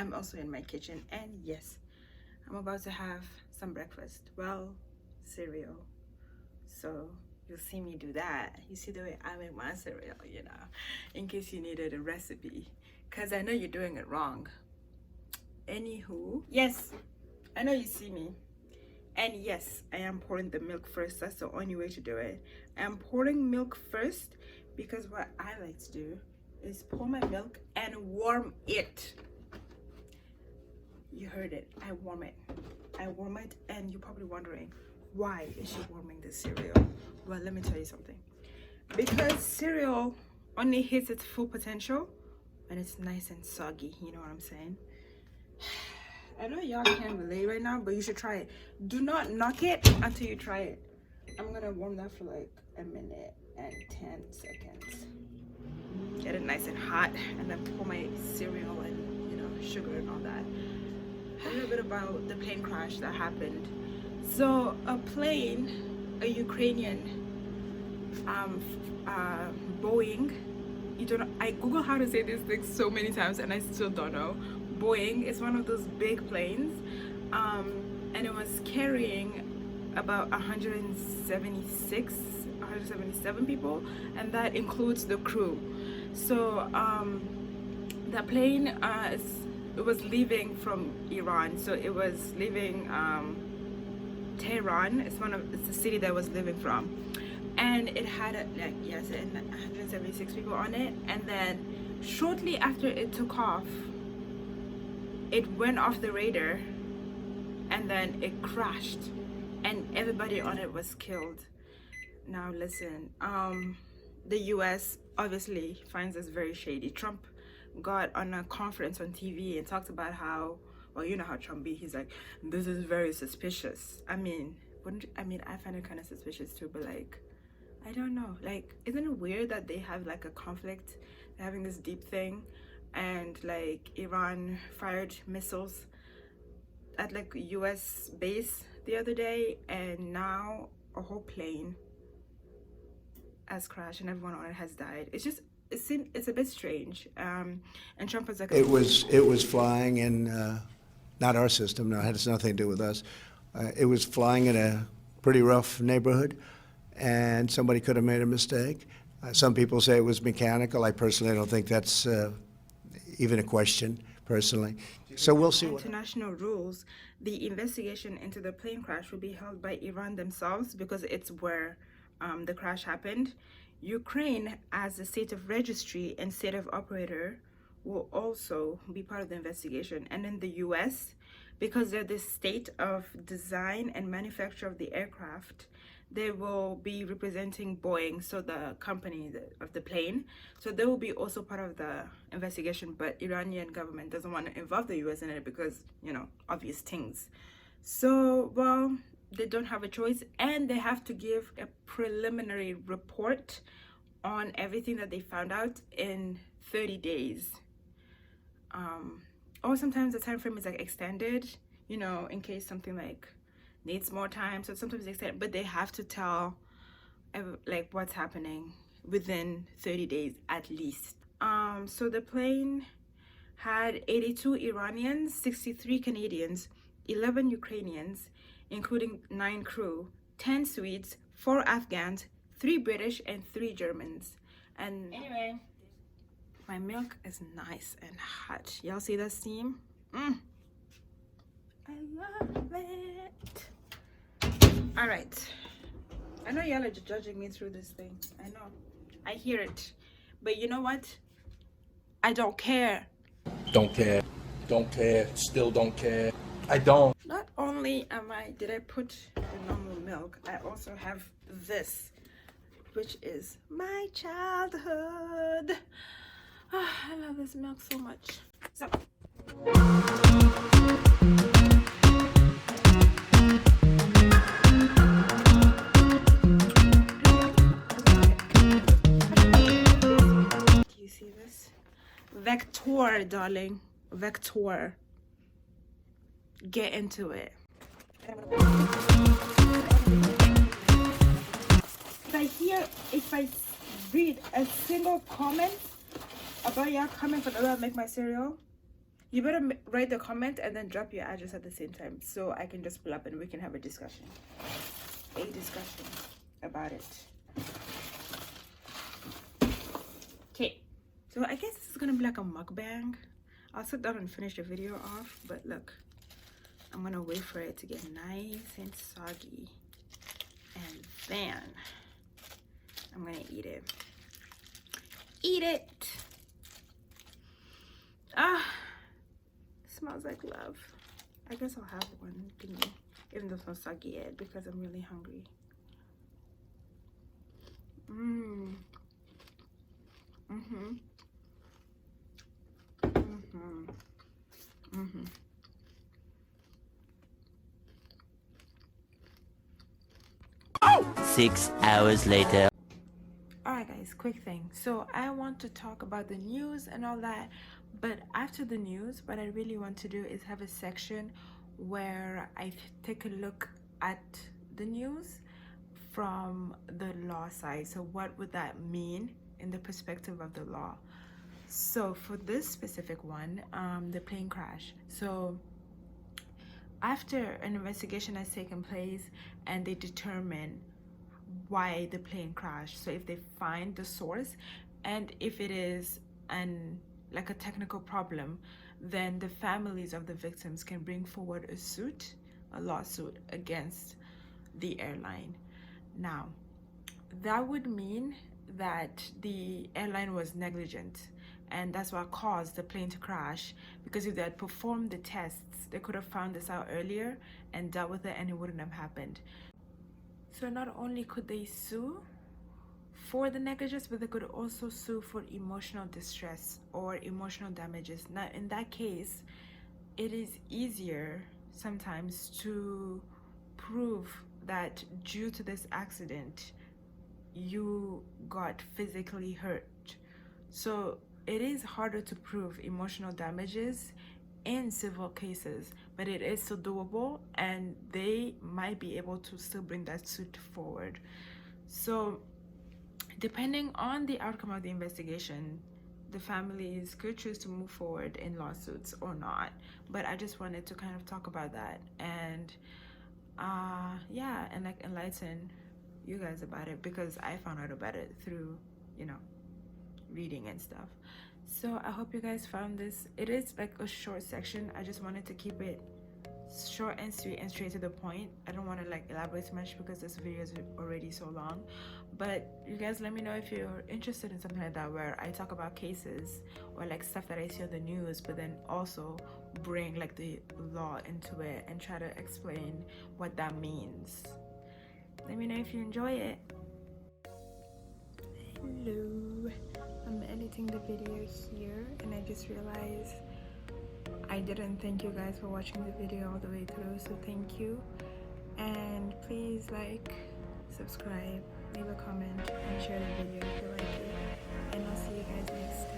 I'm also in my kitchen, and yes, I'm about to have some breakfast. Well, cereal. So you'll see me do that. You see the way I make my cereal, you know, in case you needed a recipe, because I know you're doing it wrong. Anywho, yes, I know you see me. And yes, I am pouring the milk first. That's the only way to do it. I'm pouring milk first because what I like to do is pour my milk and warm it. You heard it. I warm it. I warm it, and you're probably wondering, why is she warming this cereal? Well, let me tell you something. Because cereal only hits its full potential when it's nice and soggy. You know what I'm saying? I know y'all can't relate right now, but you should try it. Do not knock it until you try it. I'm gonna warm that for like a minute and 10 seconds. Get it nice and hot, and then pour my cereal and, you know, sugar and all that. A little bit about the plane crash that happened. So a plane, a Ukrainian Boeing, I Google how to say these things so many times and I still don't know. Boeing is one of those big planes, and it was carrying about 177 people, and that includes the crew. So the plane it was leaving from Iran, so it was leaving Tehran. It's the city that it was leaving from, and it had 176 people on it. And then shortly after it took off, it went off the radar, and then it crashed, and everybody on it was killed. Now listen, the US obviously finds this very shady. Trump got on a conference on TV and talked about how, well, you know how Trump be, he's like, this is very suspicious. I mean, I find it kind of suspicious too, but like, I don't know, like, isn't it weird that they have like a conflict, they're having this deep thing, and like Iran fired missiles at like US base the other day, and now a whole plane has crashed and everyone on it has died. It's just, it's a bit strange. And Trump was like, it was flying in not our system, no, it has nothing to do with us. It was flying in a pretty rough neighborhood, and somebody could have made a mistake. Some people say it was mechanical. I personally don't think that's even a question, personally. So we'll see. International rules, the investigation into the plane crash will be held by Iran themselves because it's where the crash happened. Ukraine, as the state of registry and state of operator, will also be part of the investigation. And in the US, because they're the state of design and manufacture of the aircraft, they will be representing Boeing, so the company of the plane. So they will be also part of the investigation, but Iranian government doesn't want to involve the US in it because, you know, obvious things. So, well, they don't have a choice, and they have to give a preliminary report on everything that they found out in 30 days. Or sometimes the time frame is like extended, you know, in case something like needs more time. So sometimes they extend, but they have to tell like what's happening within 30 days at least. So the plane had 82 Iranians, 63 Canadians, 11 Ukrainians, including 9 crew, 10 Swedes, 4 Afghans, 3 British, and 3 Germans. And anyway, my milk is nice and hot. Y'all see that steam? I love it. All right. I know y'all are judging me through this thing. I know. I hear it. But you know what? I don't care. Don't care. Don't care. Still don't care. I don't. Not only did I put the normal milk, I also have this, which is my childhood. Oh, I love this milk so much. So. Do you see this? Vector, darling. Vector. Get into it. If I read a single comment about y'all coming for the way I make my cereal, You better write the comment and then drop your address at the same time so I can just pull up and we can have a discussion about it. Okay, so I guess this is gonna be like a mukbang. I'll sit down and finish the video off, but look, I'm gonna wait for it to get nice and soggy, and then I'm gonna eat it. Eat it. Ah, smells like love. I guess I'll have one thingy, even though it's not soggy yet, because I'm really hungry. Mm. 6 hours later. Alright guys, quick thing. So I want to talk about the news and all that, but after the news, what I really want to do is have a section where I take a look at the news from the law side. So what would that mean in the perspective of the law? So for this specific one, the plane crash. So after an investigation has taken place and they determine why the plane crashed, so if they find the source and if it is like a technical problem, then the families of the victims can bring forward a lawsuit against the airline. Now, that would mean that the airline was negligent, and that's what caused the plane to crash, because if they had performed the tests, they could have found this out earlier and dealt with it and it wouldn't have happened. So not only could they sue for the negligence, but they could also sue for emotional distress or emotional damages. Now, in that case, it is easier sometimes to prove that due to this accident, you got physically hurt. So it is harder to prove emotional damages in civil cases, but it is still doable and they might be able to still bring that suit forward. So depending on the outcome of the investigation, the families could choose to move forward in lawsuits or not. But I just wanted to kind of talk about that and yeah, and like enlighten you guys about it, because I found out about it through, you know, reading and stuff. So I hope you guys found this. It is like a short section. I just wanted to keep it short and sweet and straight to the point. I don't want to like elaborate too much because this video is already so long. But you guys let me know if you're interested in something like that, where I talk about cases or like stuff that I see on the news, but then also bring like the law into it and try to explain what that means. Let me know if you enjoy it. Hello, I'm editing the video here and I just realized I didn't thank you guys for watching the video all the way through, so thank you. And please like, subscribe, leave a comment and share the video if you like it, and I'll see you guys next time.